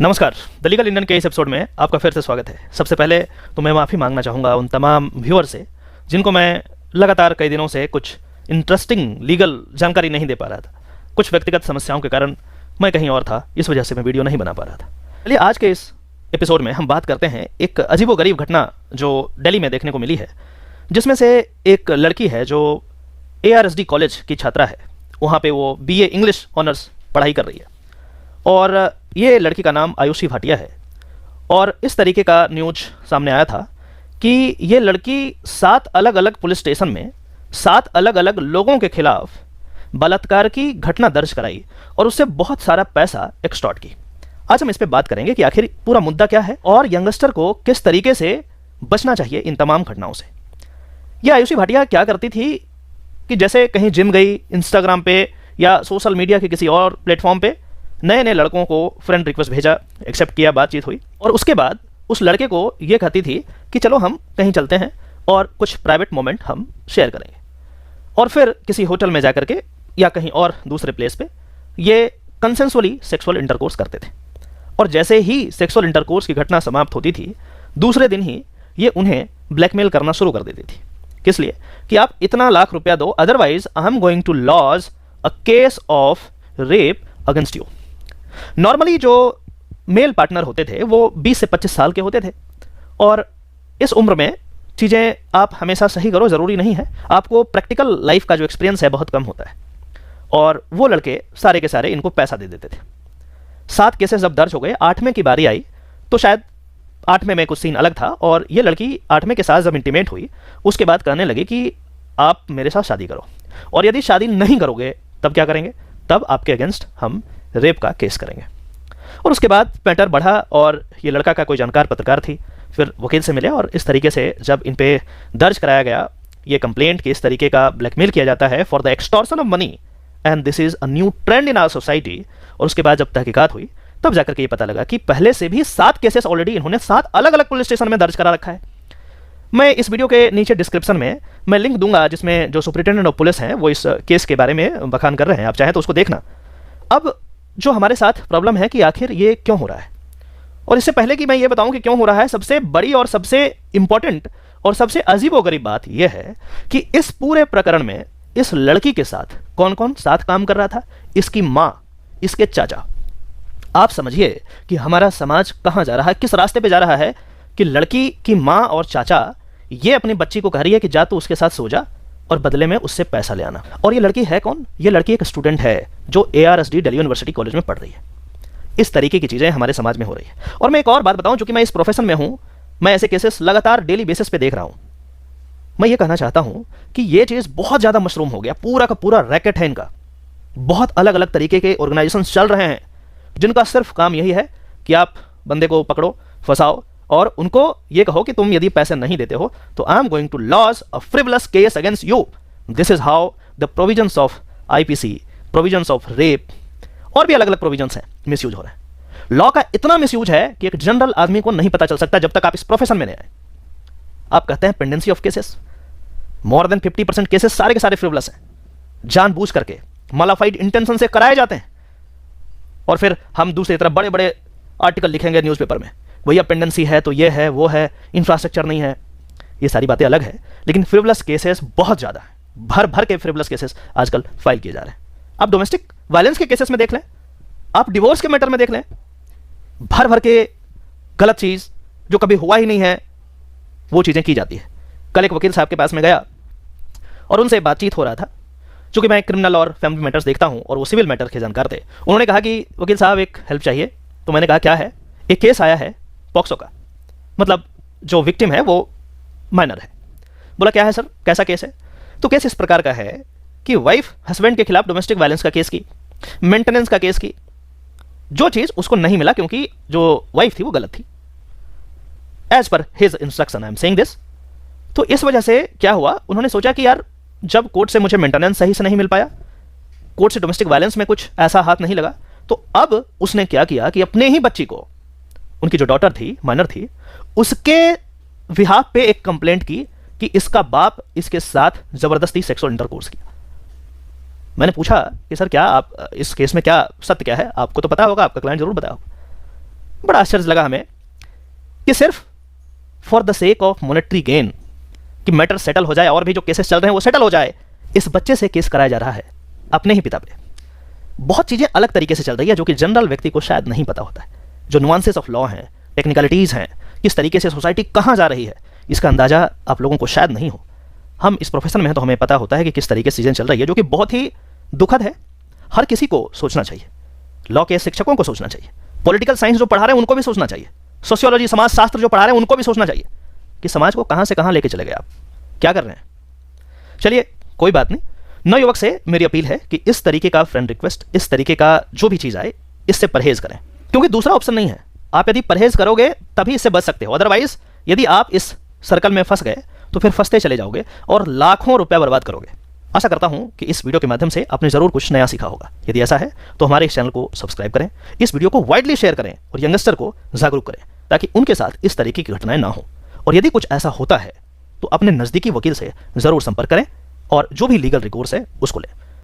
नमस्कार। The legal Indian के इस एपिसोड में आपका फिर से स्वागत है। सबसे पहले तो मैं माफ़ी मांगना चाहूँगा उन तमाम व्यूअर से जिनको मैं लगातार कई दिनों से कुछ इंटरेस्टिंग लीगल जानकारी नहीं दे पा रहा था। कुछ व्यक्तिगत समस्याओं के कारण मैं कहीं और था, इस वजह से मैं वीडियो नहीं बना पा रहा था। चलिए आज के इस एपिसोड में हम बात करते हैं एक अजीबोगरीब घटना जो दिल्ली में देखने को मिली है, जिसमें से एक लड़की है जो ARSD कॉलेज की छात्रा है। वहाँ पे वो BA इंग्लिश ऑनर्स पढ़ाई कर रही है और ये लड़की का नाम आयुषी भाटिया है। और इस तरीके का न्यूज सामने आया था कि ये लड़की 7 अलग अलग पुलिस स्टेशन में 7 अलग अलग लोगों के खिलाफ बलात्कार की घटना दर्ज कराई और उससे बहुत सारा पैसा एक्सटॉर्ट की। आज हम इस पे बात करेंगे कि आखिर पूरा मुद्दा क्या है और यंगस्टर को किस तरीके से बचना चाहिए इन तमाम घटनाओं से। यह आयुषी भाटिया क्या करती थी कि जैसे कहीं जिम गई, इंस्टाग्राम पे या सोशल मीडिया के किसी और प्लेटफॉर्म पे नए नए लड़कों को फ्रेंड रिक्वेस्ट भेजा, एक्सेप्ट किया, बातचीत हुई और उसके बाद उस लड़के को ये कहती थी कि चलो हम कहीं चलते हैं और कुछ प्राइवेट मोमेंट हम शेयर करेंगे। और फिर किसी होटल में जाकर के या कहीं और दूसरे प्लेस पे ये कंसेंसुअली सेक्सुअल इंटरकोर्स करते थे। और जैसे ही सेक्सुअल इंटरकोर्स की घटना समाप्त होती थी, दूसरे दिन ही ये उन्हें ब्लैकमेल करना शुरू कर देती थी। किस लिए? कि आप इतना लाख रुपया दो, otherwise I am going to lodge a case of rape against you. Normally जो मेल पार्टनर होते थे वो 20 से 25 साल के होते थे और इस उम्र में चीज़ें आप हमेशा सही करो ज़रूरी नहीं है। आपको प्रैक्टिकल लाइफ का जो एक्सपीरियंस है बहुत कम होता है और वो लड़के सारे के सारे इनको पैसा दे देते थे। 7 केसेस जब दर्ज हो गए, 8वें की बारी आई तो शायद 8वें में कुछ सीन अलग था और ये लड़की 8वें के साथ जब इंटीमेट हुई उसके बाद कहने लगी कि आप मेरे साथ शादी करो और यदि शादी नहीं करोगे तब क्या करेंगे? तब आपके अगेंस्ट हम रेप का केस करेंगे। और उसके बाद मैटर बढ़ा और ये लड़का का कोई जानकार पत्रकार थी, फिर वकील से मिले और इस तरीके से जब इन पे दर्ज कराया गया ये कंप्लेंट कि इस तरीके का ब्लैकमेल किया जाता है for the extortion of money and this is a new trend in our society. और उसके बाद जब तहकीकात हुई तब जाकर के ये पता लगा कि पहले से भी 7 केसेस ऑलरेडी इन्होंने 7 अलग अलग पुलिस स्टेशन में दर्ज करा रखा है। मैं इस वीडियो के नीचे डिस्क्रिप्शन में मैं लिंक दूंगा जिसमें जो सुपरिटेंडेंट ऑफ पुलिस हैं वो इस केस के बारे में बखान कर रहे हैं, आप चाहें तो उसको देखना। अब जो हमारे साथ प्रॉब्लम है कि आखिर ये क्यों हो रहा है, और इससे पहले कि मैं ये बताऊं कि क्यों हो रहा है, सबसे बड़ी और सबसे इंपॉर्टेंट और सबसे अजीबोगरीब बात यह है कि इस पूरे प्रकरण में इस लड़की के साथ कौन कौन साथ काम कर रहा था। इसकी माँ, इसके चाचा। आप समझिए कि हमारा समाज कहाँ जा रहा है, किस रास्ते पे जा रहा है कि लड़की की माँ और चाचा ये अपनी बच्ची को कह रही है कि जा तू उसके साथ सो जा और बदले में उससे पैसा ले आना। और ये लड़की है कौन? ये लड़की एक स्टूडेंट है जो ARSD दिल्ली यूनिवर्सिटी कॉलेज में पढ़ रही है। इस तरीके की चीज़ें हमारे समाज में हो रही है। और मैं एक और बात बताऊं, चूंकि मैं इस प्रोफेशन में हूं, मैं ऐसे केसेस लगातार डेली बेसिस पे देख रहा हूं। मैं ये कहना चाहता हूं कि ये चीज़ बहुत ज़्यादा मशरूम हो गया, पूरा का पूरा रैकेट है इनका। बहुत अलग अलग तरीके के ऑर्गेनाइजेशन चल रहे हैं जिनका सिर्फ काम यही है कि आप बंदे को पकड़ो, फंसाओ और उनको ये कहो कि तुम यदि पैसे नहीं देते हो तो I am going to lodge a frivolous case against you. This is how the provisions of IPC, provisions of rape और भी अलग अलग प्रोविजंस हैं, मिसयूज हो रहे हैं। लॉ का इतना मिसयूज है कि एक जनरल आदमी को नहीं पता चल सकता जब तक आप इस प्रोफेशन में नहीं आए। आप कहते हैं pendency of cases, more than 50% cases सारे के सारे फ्रिवलस हैं, जानबूझ करके मॉडिफाइड इंटेंशन से कराए जाते हैं। और फिर हम दूसरी तरफ बड़े बड़े आर्टिकल लिखेंगे न्यूज़पेपर में, भैया पेंडेंसी है तो ये है वो है, इंफ्रास्ट्रक्चर नहीं है। ये सारी बातें अलग है, लेकिन फ्रिवलस केसेस बहुत ज़्यादा है। भर भर के फ्रिवलस केसेस आजकल फाइल किए जा रहे हैं। आप डोमेस्टिक वायलेंस के केसेस में देख लें, आप डिवोर्स के मैटर में देख लें, भर भर के गलत चीज़ जो कभी हुआ ही नहीं है वो चीज़ें की जाती है। कल एक वकील साहब के पास में गया और उनसे बातचीत हो रहा था। चूंकि मैं क्रिमिनल और फैमिली मैटर्स देखता हूं और वो सिविल मैटर के जानकार थे। उन्होंने कहा कि वकील साहब एक हेल्प चाहिए। तो मैंने कहा क्या है? एक केस आया है पॉक्सो का, मतलब जो विक्टिम है वो माइनर है। बोला क्या है सर, कैसा केस है? तो केस इस प्रकार का है कि वाइफ हस्बैंड के खिलाफ डोमेस्टिक वायलेंस का केस की, मेंटेनेंस का केस की। जो चीज़ उसको नहीं मिला क्योंकि जो वाइफ थी वो गलत थी, as per his instruction I am saying this. तो इस वजह से क्या हुआ, उन्होंने सोचा कि यार जब कोर्ट से मुझे मेंटेनेंस सही से नहीं मिल पाया, कोर्ट से डोमेस्टिक वायलेंस में कुछ ऐसा हाथ नहीं लगा, तो अब उसने क्या किया कि अपने ही बच्ची को, उनकी जो डॉटर थी, माइनर थी, उसके विहाफ पे एक कंप्लेंट की कि इसका बाप इसके साथ जबरदस्ती सेक्सुअल इंटरकोर्स किया। मैंने पूछा कि सर क्या आप इस केस में क्या सत्य क्या है, आपको तो पता होगा, आपका क्लाइंट जरूर बताया होगा। बड़ा आश्चर्य लगा हमें कि सिर्फ for the sake of monetary gain, कि मैटर सेटल हो जाए और भी जो केसेस चल रहे हैं वो सेटल हो जाए, इस बच्चे से केस कराया जा रहा है अपने ही पिता पे। बहुत चीज़ें अलग तरीके से चल रही है जो कि जनरल व्यक्ति को शायद नहीं पता होता है। जो नुआंसेस ऑफ लॉ हैं, टेक्निकलिटीज़ हैं, किस तरीके से सोसाइटी कहाँ जा रही है, इसका अंदाज़ा आप लोगों को शायद नहीं हो। हम इस प्रोफेशन में हैं तो हमें पता होता है कि किस तरीके से चीज़ें चल रही है, जो कि बहुत ही दुखद है। हर किसी को सोचना चाहिए, लॉ के शिक्षकों को सोचना चाहिए, पॉलिटिकल साइंस जो पढ़ा रहे हैं उनको भी सोचना चाहिए, सोशियोलॉजी समाज शास्त्र जो पढ़ा रहे हैं उनको भी सोचना चाहिए कि समाज को कहाँ से कहाँ लेके चले गए, आप क्या कर रहे हैं। चलिए कोई बात नहीं, नवयुवक से मेरी अपील है कि इस तरीके का फ्रेंड रिक्वेस्ट, इस तरीके का जो भी चीज़ आए, इससे परहेज करें, क्योंकि दूसरा ऑप्शन नहीं है। आप यदि परहेज करोगे तभी इससे बच सकते हो, अदरवाइज यदि आप इस सर्कल में फंस गए तो फिर फंसते चले जाओगे और लाखों रुपया बर्बाद करोगे। आशा करता हूं कि इस वीडियो के माध्यम से आपने जरूर कुछ नया सीखा होगा। यदि ऐसा है तो हमारे इस चैनल को सब्सक्राइब करें, इस वीडियो को वाइडली शेयर करें और यंगस्टर को जागरूक करें ताकि उनके साथ इस तरीके की घटनाएं ना हो। और यदि कुछ ऐसा होता है तो अपने नज़दीकी वकील से ज़रूर संपर्क करें और जो भी लीगल रिकोर्स है उसको लें।